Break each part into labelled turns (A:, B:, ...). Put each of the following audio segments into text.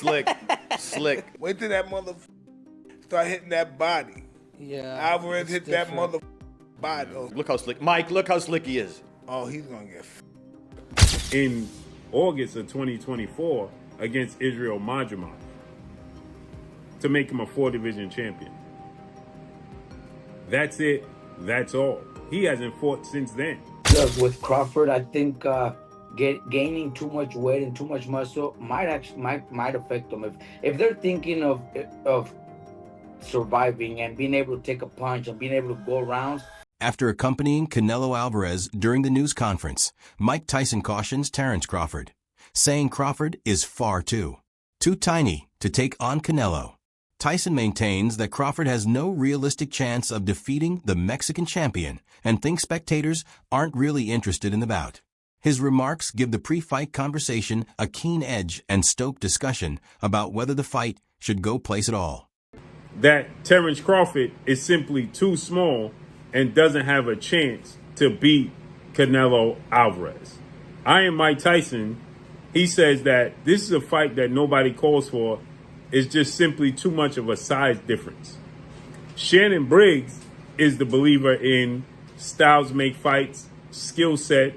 A: Slick.
B: Wait till that mother start hitting that body.
C: Yeah.
B: Alvarez hit that mother body.
A: Look how slick. Mike, look how slick he is.
B: Oh, he's gonna get
D: in August of 2024 against Israel Madrimov to make him a 4-division champion. That's it. That's all. He hasn't fought since then.
E: Look, with Crawford, I think gaining too much weight and too much muscle might affect them. If they're thinking of surviving and being able to take a punch and being able to go rounds.
F: After accompanying Canelo Alvarez during the news conference, Mike Tyson cautions Terence Crawford, saying Crawford is far too tiny to take on Canelo. Tyson maintains that Crawford has no realistic chance of defeating the Mexican champion and thinks spectators aren't really interested in the bout. His remarks give the pre-fight conversation a keen edge and stoke discussion about whether the fight should go place at all.
D: That Terence Crawford is simply too small and doesn't have a chance to beat Canelo Alvarez. I am Mike Tyson. He says that this is a fight that nobody calls for. It's just simply too much of a size difference. Shannon Briggs is the believer in styles make fights, skill set,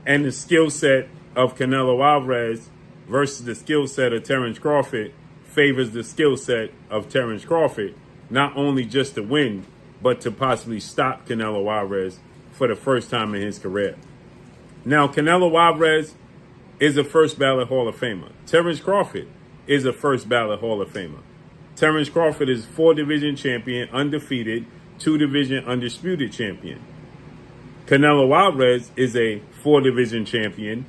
D: and the skill set of Canelo Alvarez versus the skill set of Terence Crawford favors the skill set of Terence Crawford, not only just to win, but to possibly stop Canelo Alvarez for the first time in his career. Now, Canelo Alvarez is a first ballot Hall of Famer. Terence Crawford is a first ballot Hall of Famer. Terence Crawford is 4-division champion, undefeated, 2-division undisputed champion. Canelo Alvarez is a 4-division champion,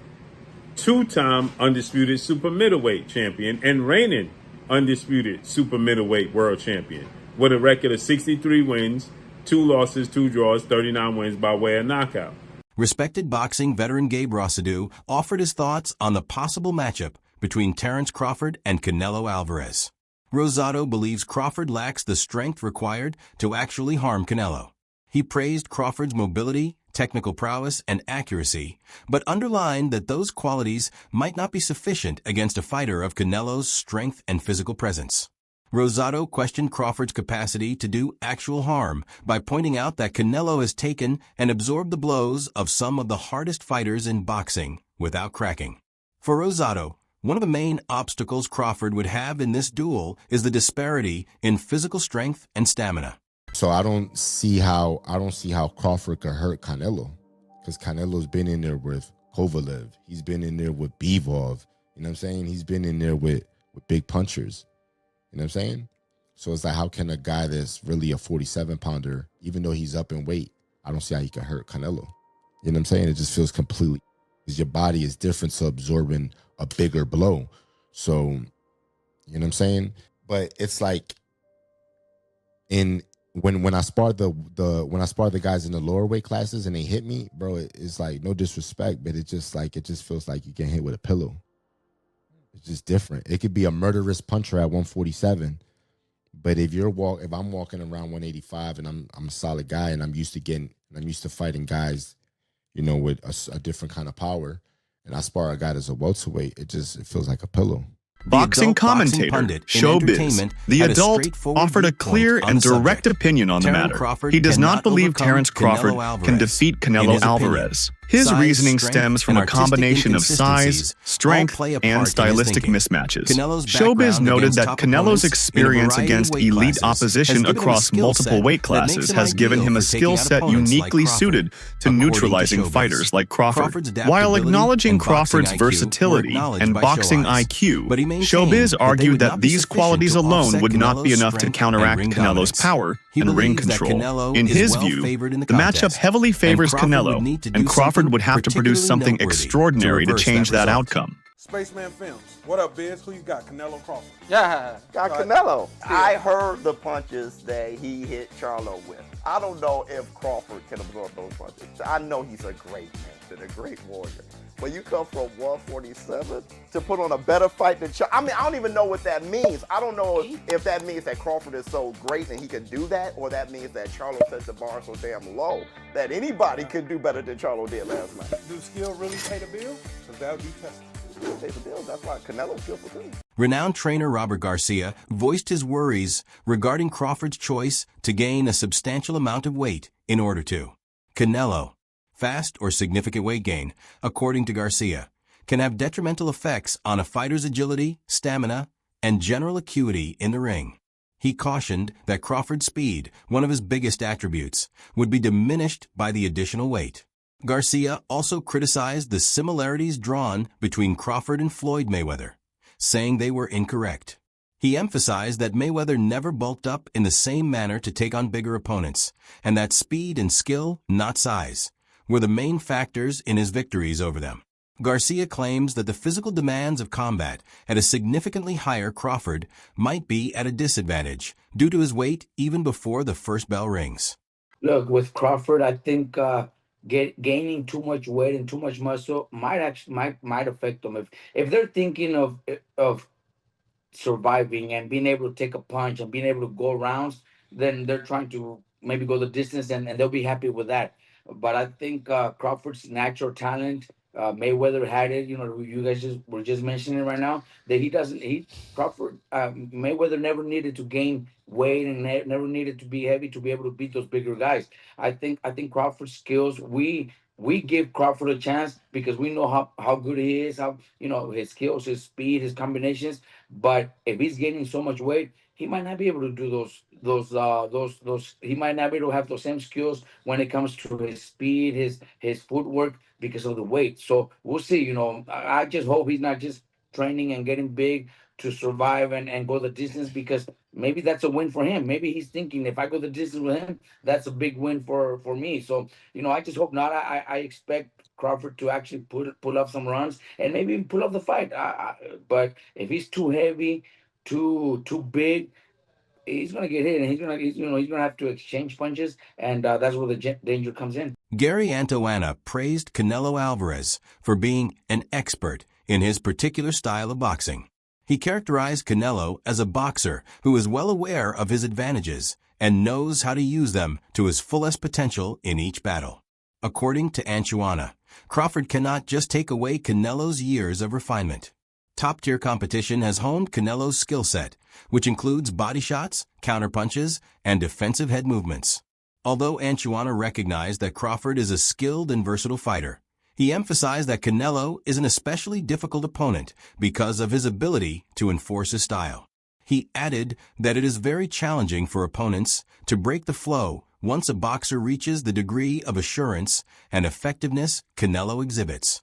D: 2-time undisputed super middleweight champion, and reigning undisputed super middleweight world champion with a record of 63 wins, 2 losses, 2 draws, 39 wins by way of knockout.
F: Respected boxing veteran Gabe Rossadu offered his thoughts on the possible matchup between Terence Crawford and Canelo Alvarez. Rosado believes Crawford lacks the strength required to actually harm Canelo. He praised Crawford's mobility, technical prowess, and accuracy, but underlined that those qualities might not be sufficient against a fighter of Canelo's strength and physical presence. Rosado questioned Crawford's capacity to do actual harm by pointing out that Canelo has taken and absorbed the blows of some of the hardest fighters in boxing without cracking. For Rosado, one of the main obstacles Crawford would have in this duel is the disparity in physical strength and stamina.
G: So I don't see how Crawford could hurt Canelo, because Canelo's been in there with Kovalev. He's been in there with Bivol. You know what I'm saying? He's been in there with big punchers. You know what I'm saying? So it's like, how can a guy that's really a 47-pounder, even though he's up in weight, I don't see how he can hurt Canelo. You know what I'm saying? It just feels completely, because your body is different to absorbing a bigger blow. So, you know what I'm saying? But it's like, when I spar the guys in the lower weight classes and they hit me, bro, it's like, no disrespect, but it just feels like you get hit with a pillow. It's just different. It could be a murderous puncher at 147, but if I'm walking around 185 and I'm a solid guy and I'm used to fighting guys, you know, with a different kind of power, and I spar a guy that's a welterweight, it feels like a pillow.
H: Boxing commentator, Showbiz, the adult, offered a clear and direct opinion on the matter. He does not believe Terence Crawford can defeat Canelo Alvarez. His reasoning stems from a combination of size, strength, and stylistic mismatches. Showbiz noted that Canelo's experience against elite opposition across multiple weight classes has given him a skill set uniquely suited to neutralizing fighters like Crawford. While acknowledging Crawford's versatility and boxing IQ, Showbiz argued that these qualities alone would not be enough to counteract Canelo's power and ring control. In his view, the matchup heavily favors Canelo, and Crawford would have to produce something extraordinary to change that outcome.
B: Spaceman Films. What up, Biz? Who you got? Canelo Crawford.
I: Yeah, got Canelo. I heard the punches that he hit Charlo with. I don't know if Crawford can absorb those punches. I know he's a great man and a great warrior. But you come from 147 to put on a better fight than Charlo. I mean, I don't even know what that means. I don't know if that means that Crawford is so great and he can do that, or that means that Charlo set the bar so damn low that anybody could do better than Charlo did last night.
B: Do skill really pay the bill? Because that would be tested.
I: still pay the bills. That's why Canelo's skillful too.
F: Renowned trainer Robert Garcia voiced his worries regarding Crawford's choice to gain a substantial amount of weight in order to. Canelo, fast or significant weight gain, according to Garcia, can have detrimental effects on a fighter's agility, stamina, and general acuity in the ring. He cautioned that Crawford's speed, one of his biggest attributes, would be diminished by the additional weight. Garcia also criticized the similarities drawn between Crawford and Floyd Mayweather, saying they were incorrect. He emphasized that Mayweather never bulked up in the same manner to take on bigger opponents, and that speed and skill, not size, were the main factors in his victories over them. Garcia claims that the physical demands of combat at a significantly higher Crawford might be at a disadvantage due to his weight even before the first bell rings.
E: Look, with Crawford, I think gaining too much weight and too much muscle might affect them. If they're thinking of surviving and being able to take a punch and being able to go rounds, then they're trying to maybe go the distance and they'll be happy with that. But I think Crawford's natural talent, Mayweather had it. You know, you guys were just mentioning right now that Crawford, Mayweather never needed to gain weight and never needed to be heavy to be able to beat those bigger guys. I think Crawford's skills, we give Crawford a chance because we know how good he is, how, you know, his skills, his speed, his combinations. But if he's gaining so much weight, he might not be able to do those. He might not be able to have those same skills when it comes to his speed, his footwork, because of the weight. So we'll see. You know, I just hope he's not just training and getting big to survive and go the distance, because maybe that's a win for him. Maybe he's thinking, if I go the distance with him, that's a big win for me. So, you know, I just hope not. I expect Crawford to actually pull up some runs and maybe even pull up the fight. But if he's too heavy, too big, he's gonna get hit, and he's gonna have to exchange punches, and that's where the danger comes in.
F: Gary Antoana praised Canelo Alvarez for being an expert in his particular style of boxing. He characterized Canelo as a boxer who is well aware of his advantages and knows how to use them to his fullest potential in each battle. According to Antoana, Crawford cannot just take away Canelo's years of refinement. Top-tier competition has honed Canelo's skill set, which includes body shots, counterpunches, and defensive head movements. Although Antoana recognized that Crawford is a skilled and versatile fighter, he emphasized that Canelo is an especially difficult opponent because of his ability to enforce his style. He added that it is very challenging for opponents to break the flow once a boxer reaches the degree of assurance and effectiveness Canelo exhibits.